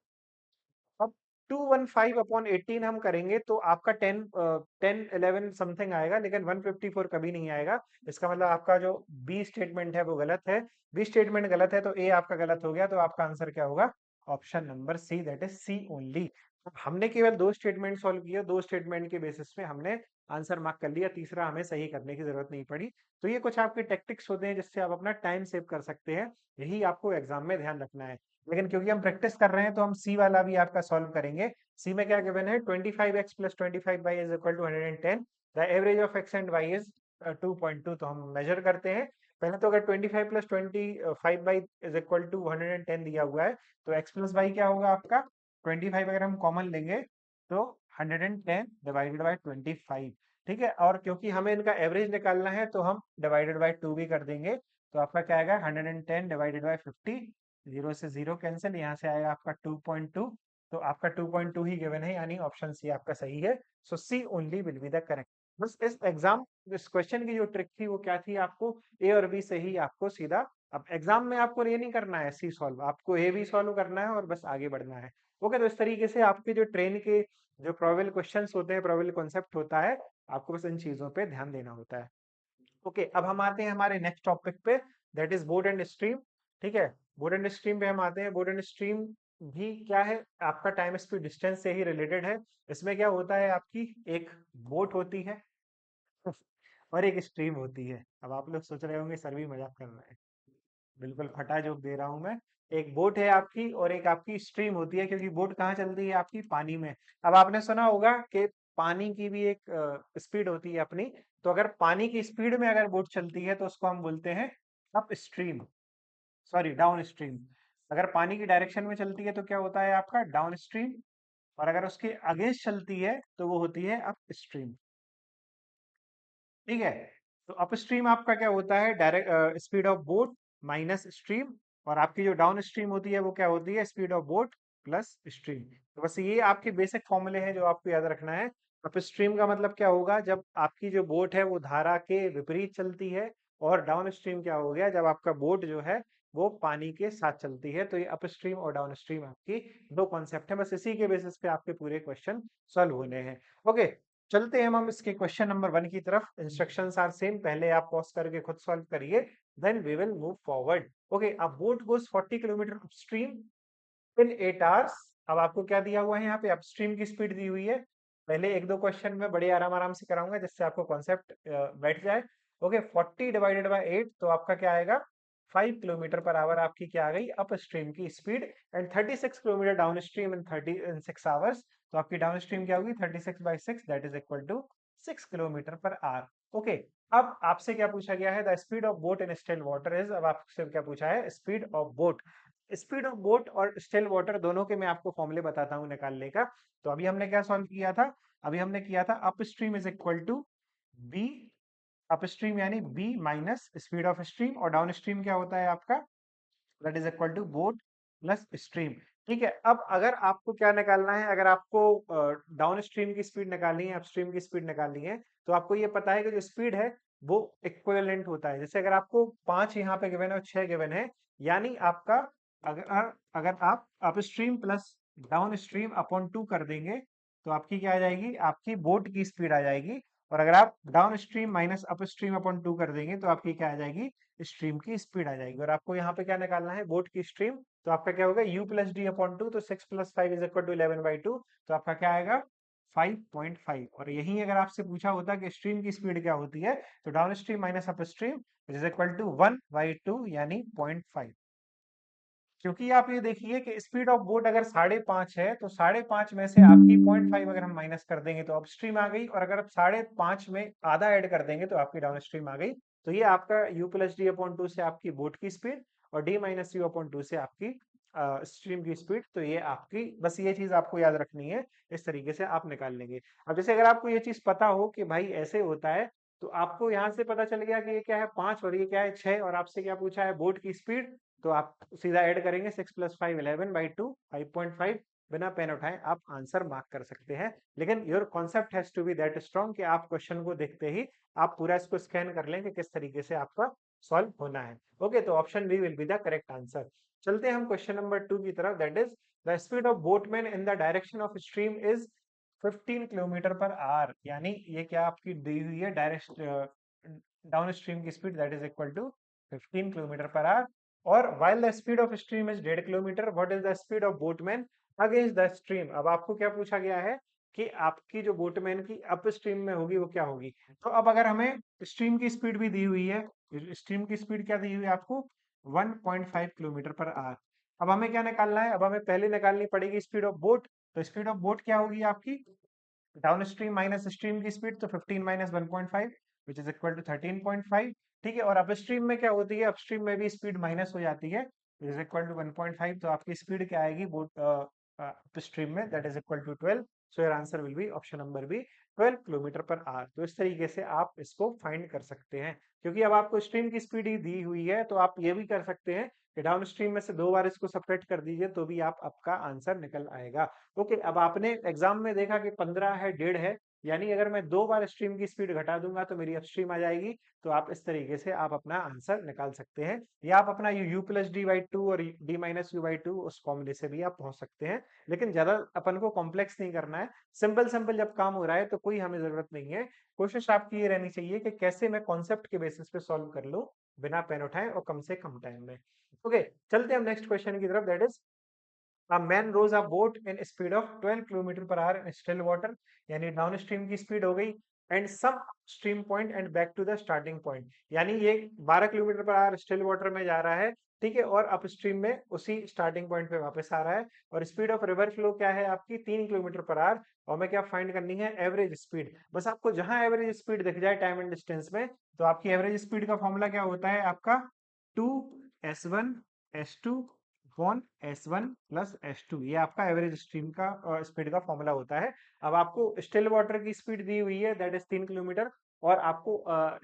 A: अब 215 अपॉन 18 हम करेंगे तो आपका 10 11 समथिंग आएगा, लेकिन 154 कभी नहीं आएगा। इसका मतलब आपका जो बी स्टेटमेंट है वो गलत है। बी स्टेटमेंट गलत है तो ए आपका गलत हो गया। तो आपका आंसर क्या होगा, option number C, that is C only. हमने केवल दो स्टेटमेंट सॉल्व किए, दो स्टेटमेंट के बेसिस पे हमने आंसर मार्क कर लिया, तीसरा हमें सही करने की जरूरत नहीं पड़ी। तो ये कुछ आपके टेक्टिक्स होते हैं जिससे आप अपना टाइम सेव कर सकते हैं। यही आपको एग्जाम में ध्यान रखना है। लेकिन क्योंकि हम प्रैक्टिस कर रहे हैं तो हम सी वाला भी आपका सॉल्व करेंगे। सी में क्या गिवन है, 25x plus 25y is equal to 110, the average of x and y is 2.2। तो हम मेजर करते हैं। पहले तो अगर 25 plus 25y is equal to 110 दिया हुआ है, तो x प्लस y क्या होगा आपका, 25 अगर हम कॉमन लेंगे तो 110 डिवाइडेड बाय 25। ठीक है, और क्योंकि हमें इनका एवरेज निकालना है तो हम डिवाइडेड बाय 2 भी कर देंगे। तो आपका क्या आएगा, 110 डिवाइडेड बाय 50, जीरो से जीरो कैंसिल, यहाँ से आएगा आपका 2.2। तो आपका 2.2 ही गिवन है, यानी ऑप्शन सी आपका सही है। So C only will be the correct. बस इस क्वेश्चन की जो ट्रिक थी वो क्या थी, आपको ए और बी से ही आपको सीधा, अब एग्जाम में आपको ये नहीं करना है सी सॉल्व, आपको ए बी सॉल्व करना है और बस आगे बढ़ना है। ओके, तो इस तरीके से आपके जो ट्रेन के जो प्रोबेबल क्वेश्चंस होते हैं, प्रोबेबल कॉन्सेप्ट होता है, आपको बस इन चीजों पे ध्यान देना होता है। ओके, अब हम आते हैं हमारे नेक्स्ट टॉपिक पे, that is boat and stream. ठीक है, बोट एंड स्ट्रीम पे हम आते हैं। बोट एंड स्ट्रीम भी क्या है, आपका टाइम स्पीड डिस्टेंस से ही रिलेटेड है। इसमें क्या होता है, आपकी एक बोट होती है और एक स्ट्रीम होती है। अब आप लोग सोच रहे होंगे सर भी मजाक कर रहे हैं, बिल्कुल फटा जोक दे रहा हूं मैं। एक बोट है आपकी और एक आपकी स्ट्रीम होती है, क्योंकि बोट कहाँ चलती है, आपकी पानी में। अब आपने सुना होगा कि पानी की भी एक स्पीड होती है अपनी। तो अगर पानी की स्पीड में अगर बोट चलती है तो उसको हम बोलते हैं up stream, sorry down stream. अगर पानी की डायरेक्शन में चलती है तो क्या होता है आपका डाउन स्ट्रीम, और अगर उसके अगेंस्ट चलती है तो वो होती है अप स्ट्रीम। ठीक है, तो अपस्ट्रीम आपका क्या होता है, direct speed of boat minus stream. और आपकी जो डाउन स्ट्रीम होती है वो क्या होती है, speed of boat plus stream. तो बस ये आपके बेसिक फॉर्मूले हैं जो आपको याद रखना है। अपस्ट्रीम का मतलब क्या होगा, जब आपकी जो बोट है वो धारा के विपरीत चलती है। और डाउन स्ट्रीम क्या हो गया, जब आपका बोट जो है वो पानी के साथ चलती है। तो ये अपस्ट्रीम और डाउनस्ट्रीम आपकी दो कॉन्सेप्ट है, बस इसी के बेसिस पे आपके पूरे क्वेश्चन सॉल्व होने हैं। ओके, चलते हैं हम इसके क्वेश्चन नंबर 1 की तरफ। इंस्ट्रक्शंस आर सेम, पहले आप पॉज करके खुद सॉल्व करिए, then we will move forward. Okay, a boat goes 40 kilometre upstream in 8 hours. अब आपको क्या दिया हुआ है, यहाँ पे अपस्ट्रीम की स्पीड दी हुई है। पहले एक दो क्वेश्चन में बड़े आराम आराम से कराऊंगा जिससे आपको कॉन्सेप्ट बैठ जाए। ओके, 40 डिवाइडेड बाय 8 तो आपका क्या आएगा, 5 किलोमीटर पर आवर आपकी क्या आ गई अप स्ट्रीम की speed. And 36 kilometre down stream in 6 hours, तो आपकी डाउन स्ट्रीम क्या होगी, 36/6 that is equal to 6 kilometre per hour. Okay, अब आपसे क्या पूछा गया है, the speed of boat in still water is. अब आपसे क्या पूछा है, speed of boat. Speed of boat और स्टिल वाटर दोनों के मैं आपको फॉर्मूले बताता हूँ निकालने का। तो अभी हमने क्या सॉल्व किया था, अभी हमने किया था upstream is equal to B, upstream यानी B minus speed of stream, और डाउन स्ट्रीम क्या होता है आपका, that is equal to boat plus stream. ठीक है, अब अगर आपको क्या निकालना है, अगर आपको डाउन स्ट्रीम की स्पीड निकालनी है, अपस्ट्रीम की स्पीड निकालनी है, तो आपको ये पता है कि जो स्पीड है वो इक्विवेलेंट होता है। जैसे अगर आपको 5 यहाँ पे गिवन है और 6 गिवन है, यानी आपका अगर अगर आप upstream plus down stream upon 2 कर देंगे तो आपकी क्या आ जाएगी, आपकी बोट की स्पीड आ जाएगी। और अगर आप down stream minus up stream upon 2 कर देंगे तो आपकी क्या आ जाएगी, स्ट्रीम की स्पीड आ जाएगी। और आपको यहाँ पे क्या निकालना है, बोट की स्ट्रीम, तो आपका क्या होगा, u प्लस डी अपॉन 2, तो 6 प्लस 5 इज इक्वल टू 11/2, तो आपका क्या आएगा 5.5। और यही अगर आपसे पूछा होता कि स्ट्रीम की स्पीड क्या होती है, तो down stream minus upstream is equal to 1/2 यानी 0.5। क्योंकि आप ये देखिए कि स्पीड ऑफ बोट अगर 5.5 है, तो 5.5 में से आपकी 0.5 अगर हम माइनस कर देंगे तो अपस्ट्रीम आ गई, और अगर आप 5.5 में आधा ऐड कर देंगे तो आपकी डाउन स्ट्रीम आ गई। तो ये आपका u प्लस डी अपॉन 2 से आपकी बोट की स्पीड, और d माइनस यू अपॉन 2 से आपकी स्ट्रीम की स्पीड। तो ये आपकी, बस ये चीज आपको याद रखनी है, इस तरीके से आप निकाल लेंगे। अब जैसे अगर आपको ये चीज पता हो कि भाई ऐसे होता है, तो आपको यहाँ से पता चल गया कि ये क्या है 5 और ये क्या है 6, और आपसे क्या पूछा है, बोट की स्पीड। तो आप सीधा ऐड करेंगे, 6 प्लस 5 11/2 5.5, बिना पेन उठाए आप आंसर मार्क कर सकते हैं। लेकिन your concept has to be that strong कि आप क्वेश्चन को देखते ही आप पूरा इसको स्कैन कर लें कि किस तरीके से आपका सॉल्व होना है। ओके, तो option B will be the correct answer. चलते हैं हम क्वेश्चन नंबर 2 की तरफ, that is the speed of boatman in the direction of stream is 15 kilometre per hour. यानी ये क्या आपकी दी हुई है, डायरेक्ट डाउन स्ट्रीम की speed, that is equal to 15 kilometre per hour. और while the speed of stream is 1.5 kilometre, what is the speed of boatman against the stream। अब आपको क्या पूछा गया है कि आपकी जो बोटमैन की अप स्ट्रीम में होगी वो क्या होगी। तो अब अगर हमें स्ट्रीम की स्पीड भी दी हुई है, स्ट्रीम की स्पीड क्या दी हुई है आपको, 1.5 किलोमीटर पर आवर। अब हमें क्या निकालना है, अब हमें पहले निकालनी पड़ेगी स्पीड ऑफ बोट। तो स्पीड ऑफ बोट क्या होगी आपकी, डाउन स्ट्रीम माइनस स्ट्रीम की स्पीड, तो 15 minus 1.5 which is equal to 13.5। ठीक है, और अपस्ट्रीम में क्या होती है, अपस्ट्रीम में भी स्पीड माइनस हो जाती है, विच इज इक्वल टू 1.5। तो आपकी स्पीड क्या आएगी बोट अपस्ट्रीम में, that is equal to 12। So your answer will be option number B, 12 kilometre per hour. तो इस तरीके से आप इसको फाइंड कर सकते हैं। क्योंकि अब आपको स्ट्रीम की स्पीड ही दी हुई है, तो आप ये भी कर सकते हैं कि डाउन स्ट्रीम में से 2 बार इसको सेपरेट कर दीजिए, तो भी आप आपका आंसर निकल आएगा। ओके, अब आपने एग्जाम में देखा कि 15 है, 1.5 है, यानी अगर मैं 2 बार स्ट्रीम की स्पीड घटा दूंगा तो मेरी अपस्ट्रीम आ जाएगी। तो आप इस तरीके से आप अपना आंसर निकाल सकते हैं, या आप अपना u प्लस डी बाई 2 और d माइनस यू बाई 2 उस फॉर्मूले से भी आप पहुंच सकते हैं। लेकिन ज्यादा अपन को कॉम्प्लेक्स नहीं करना है, सिंपल सिंपल जब काम हो रहा है तो कोई हमें जरूरत नहीं है। कोशिश आपकी ये रहनी चाहिए कि कैसे मैं कॉन्सेप्ट के बेसिस पे सॉल्व कर लूं, बिना पेन उठाए और कम से कम टाइम में। ओके, चलते हैं हम नेक्स्ट क्वेश्चन की तरफ, that is a man rows a boat in speed of 12 kilometre per hour in still water। यानी डाउन स्ट्रीम की स्पीड हो गई, and some stream point and back to the starting point. यानी ये 12 kilometre per our still water में जा रहा है, ठीक है, और अप स्ट्रीम में उसी स्टार्टिंग पॉइंट पे वापस आ रहा है। और स्पीड ऑफ रिवर फ्लो क्या है आपकी, 3 किलोमीटर पर आवर। और हमें क्या फाइंड करनी है, एवरेज स्पीड। बस आपको जहां एवरेज स्पीड दिख जाए टाइम एंड डिस्टेंस में, तो आपकी एवरेज स्पीड का फॉर्मूला क्या होता है आपका, 2s1 s2 upon S1 plus S2। ये आपका एवरेज स्ट्रीम का स्पीड का फॉर्मूला होता है। अब आपको स्टिल वाटर की स्पीड दी हुई है, दैट इज 3 किलोमीटर, और आपको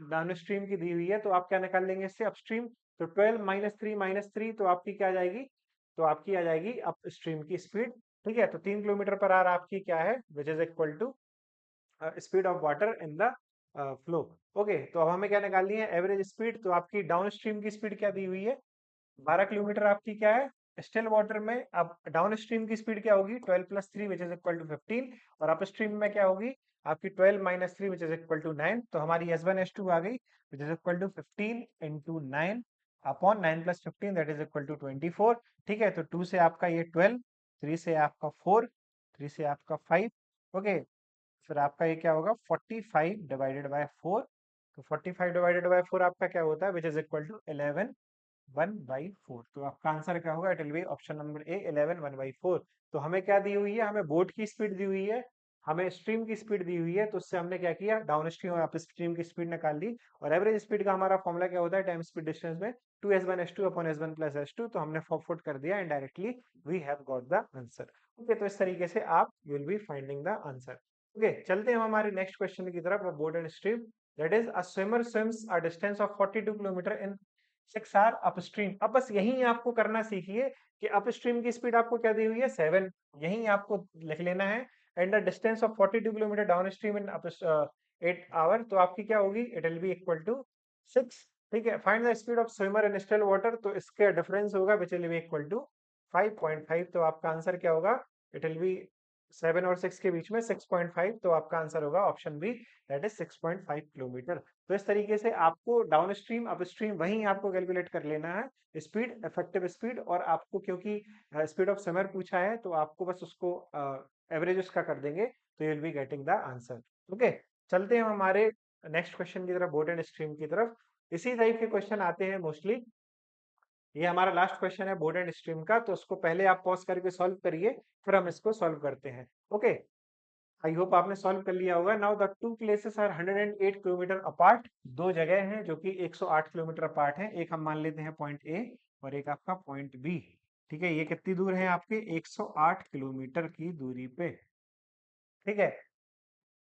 A: डाउन स्ट्रीम की दी हुई है, तो आप क्या निकाल लेंगे इससे, अपस्ट्रीम। तो 12 -3 -3, तो आपकी क्या आ जाएगी, तो आपकी आ जाएगी अप स्ट्रीम की स्पीड। ठीक है, तो 3 किलोमीटर पर आवर आपकी क्या है, which is equal to speed of water in the flow. Okay, तो अब हमें क्या निकालनी है, एवरेज स्पीड। तो आपकी डाउन स्ट्रीम की स्पीड क्या दी हुई है, 12 किलोमीटर आपकी क्या है, स्टिल वाटर में। अब डाउन स्ट्रीम की स्पीड क्या होगी, 12 plus 3 which is equal to 15, और अप स्ट्रीम में क्या होगी आपकी 12 minus 3 which is equal to 9। तो हमारी S1 S2 आ गई which is equal to 15 into 9 upon 9 plus 15 that is equal to 24। ठीक है, तो 2 से आपका ये 12, 3 से आपका 4, 3 से आपका 5। ओके, फिर आपका ये क्या होगा 45 डिवाइडेड बाय 4। तो 45 डिवाइडेड बाय 4 आपका क्या होता है विच इज इक्वल टू 11 1/4। तो आपका आंसर क्या होगा, it will be option number A 11 1/4। तो हमें क्या दी हुई है, हमें बोट की स्पीड दी हुई है, हमें स्ट्रीम की स्पीड दी हुई है, तो उससे हमने क्या किया, डाउन स्ट्रीम और अप स्ट्रीम की स्पीड निकाल ली। और एवरेज स्पीड का हमारा फॉर्मूला क्या होता है, टाइम स्पीड डिस्टेंस में 2s1 s2 upon s1 plus s2। तो हमने फॉरफुट कर दिया and directly we have got the answer. Okay, तो इस तरीके से आप you will be finding the answer. Okay, चलते हैं हम हमारे नेक्स्ट क्वेश्चन की तरफ, boat and stream. That is a swimmer swims a distance of 42 kilometre in 6 hour upstream. अब बस यही आपको करना सीखिए कि अपस्ट्रीम की स्पीड आपको क्या दी हुई है 7, यही आपको लिख लेना है। And the distance of 42 kilometre down stream in 8 hour, तो आपकी क्या होगी, it will be equal to 6। ठीक है, find the speed of swimmer in still water, तो इसका डिफरेंस होगा which will be equal to 5.5। तो आपका आंसर क्या होगा, इट विल बी 7 और 6 के बीच में 6.5। तो आपका आंसर होगा option B, that is 6.5 kilometre. तो इस तरीके से आपको डाउन स्ट्रीम अप स्ट्रीम वहीं आपको कैलकुलेट कर लेना है, स्पीड, इफेक्टिव स्पीड। और आपको क्योंकि स्पीड ऑफ समर पूछा है, तो आपको बस उसको एवरेज उसका कर देंगे, तो you will be getting the answer. Okay, चलते हैं हम हमारे नेक्स्ट क्वेश्चन की तरफ, बोट एंड स्ट्रीम की तरफ। इसी टाइप के क्वेश्चन आते हैं मोस्टली। ये हमारा लास्ट क्वेश्चन है बोट एंड स्ट्रीम का, तो उसको पहले आप पॉज करके सॉल्व करिए, फिर हम इसको सॉल्व करते हैं। ओके, आई होप आपने सॉल्व कर लिया होगा। Now the two places are 108 kilometre apart. दो जगह हैं जो कि 108 किलोमीटर अपार्ट हैं। एक हम मान लेते हैं पॉइंट ए, और एक आपका पॉइंट बी। ठीक है, ये कितनी दूर है आपके, 108 किलोमीटर की दूरी पे। ठीक है,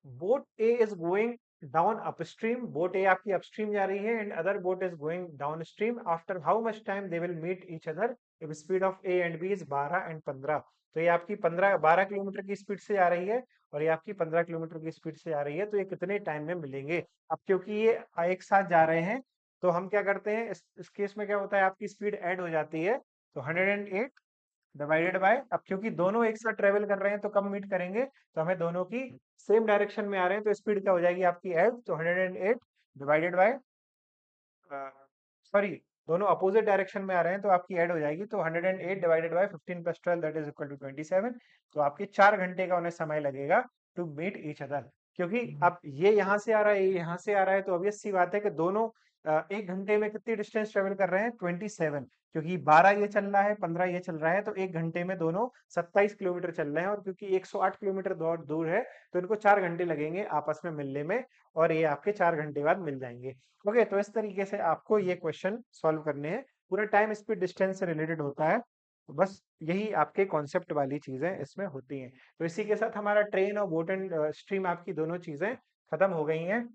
A: boat A is going down upstream, boat A आपकी अपस्ट्रीम जा रही है, and other boat is going downstream. After how much time they will meet each other if speed of A and B is 12 and 15। तो ये आपकी 12 kilometre की speed से आ रही है, और ये आपकी 15 किलोमीटर की स्पीड से आ रही है। तो ये कितने टाइम में मिलेंगे। अब क्योंकि ये एक साथ जा रहे हैं, तो हम क्या करते हैं, इस केस में क्या होता है, आपकी स्पीड ऐड हो जाती है। तो 108 डिवाइडेड बाय, अब क्योंकि दोनों एक साथ ट्रेवल कर रहे हैं, तो कब मीट करेंगे, तो हमें दोनों की सेम डायरेक्शन में आ रहे हैं, तो स्पीड क्या हो जाएगी आपकी ऐड। तो 108 डिवाइडेड बाय, सॉरी, दोनों अपोजिट डायरेक्शन में आ रहे हैं, तो आपकी ऐड हो जाएगी। तो 108 divided by 15 plus 12 that is equal to 27। तो आपके 4 घंटे का उन्हें समय लगेगा टू मीट ईच अदर। क्योंकि अब ये यहाँ से आ रहा है, ये यहाँ से आ रहा है, तो ऑब्वियस सी बात है कि दोनों 1 घंटे में कितनी डिस्टेंस ट्रेवल कर रहे हैं, 27। क्योंकि 12 ये चल रहा है, 15 ये चल रहा है, तो 1 घंटे में दोनों 27 किलोमीटर चल रहे हैं। और क्योंकि 108 किलोमीटर दूर है, तो इनको 4 घंटे लगेंगे आपस में मिलने में, और ये आपके 4 घंटे बाद मिल जाएंगे। ओके, तो इस तरीके से आपको ये क्वेश्चन सॉल्व करने हैं। पूरा टाइम स्पीड डिस्टेंस से रिलेटेड होता है, तो बस यही आपके कॉन्सेप्ट वाली चीजें इसमें होती हैं। तो इसी के साथ हमारा ट्रेन और बोट एंड स्ट्रीम आपकी दोनों चीजें खत्म हो गई हैं।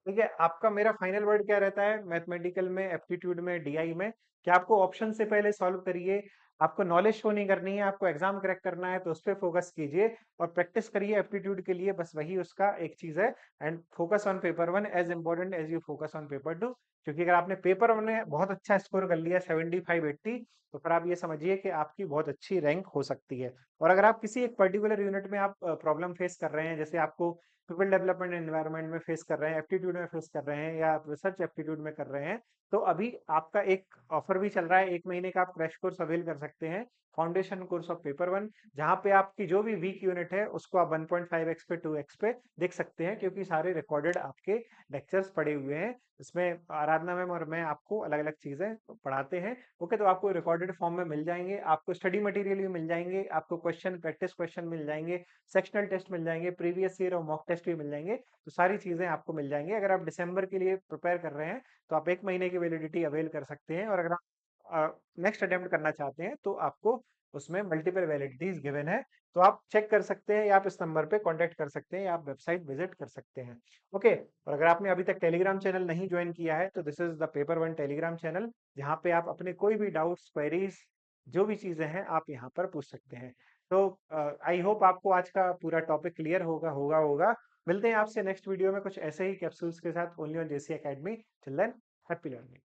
A: ठीक है, आपका मेरा फाइनल वर्ड क्या रहता है मैथमेटिकल में, एप्टीट्यूड में, डीआई में, कि आपको ऑप्शन से पहले सॉल्व करिए। आपको नॉलेज शो नहीं करनी है, आपको एग्जाम क्रैक करना है, तो उस पर फोकस कीजिए और प्रैक्टिस करिए एप्टीट्यूड के लिए, बस वही उसका एक चीज है। And focus on paper one as important as you focus on paper two. क्योंकि अगर आपने पेपर वन में बहुत अच्छा स्कोर कर लिया 75-80, तो फिर आप ये समझिए कि आपकी बहुत अच्छी रैंक हो सकती है। और अगर आप किसी एक पर्टिकुलर यूनिट में आप प्रॉब्लम फेस कर रहे हैं, जैसे आपको पीपल डेवलपमेंट एनवायरनमेंट में फेस कर रहे हैं, एप्टीट्यूड में फेस कर रहे हैं, या आप रिसर्च एप्टीट्यूड में कर रहे हैं, तो अभी आपका एक ऑफर भी चल रहा है, 1 महीने का आप क्रैश कोर्स अवेल कर सकते हैं, foundation course of paper one. जहां पे आपकी जो भी वीक यूनिट है उसको आप 1.5x पे 2x पे देख सकते हैं, क्योंकि सारे रिकॉर्डेड आपके लेक्चर्स पड़े हुए हैं। इसमें आराधना मैम और मैं आपको अलग अलग चीजें पढ़ाते हैं। ओके, तो आपको रिकॉर्डेड फॉर्म में मिल जाएंगे, आपको स्टडी मटेरियल भी मिल जाएंगे, आपको क्वेश्चन प्रैक्टिस क्वेश्चन मिल जाएंगे, सेक्शनल टेस्ट मिल जाएंगे, प्रीवियस ईयर और मॉक टेस्ट भी मिल जाएंगे। तो सारी चीजें आपको मिल जाएंगी। अगर आप दिसंबर के लिए प्रिपेयर कर रहे हैं, तो आप 1 महीने की वैलिडिटी अवेल कर सकते हैं। और अगर आप नेक्स्ट अटेम्प्ट करना चाहते हैं, तो आपको उसमें मल्टीपल वैलिडिटीज गिवन है। तो आप चेक कर सकते हैं, या आप इस नंबर पे कांटेक्ट कर सकते हैं, या आप वेबसाइट विजिट कर सकते हैं। ओके, और अगर आपने अभी तक टेलीग्राम चैनल नहीं ज्वाइन किया है, तो this is the paper one Telegram channel, जहाँ पे आप अपने कोई भी डाउट्स, क्वेरीज, जो भी चीजें हैं, आप यहाँ पर पूछ सकते हैं। तो आई होप आपको आज का पूरा टॉपिक क्लियर होगा। मिलते हैं आपसे नेक्स्ट वीडियो में कुछ ऐसे ही कैप्सूल्स के साथ, only on JC academy. Till then, happy learning.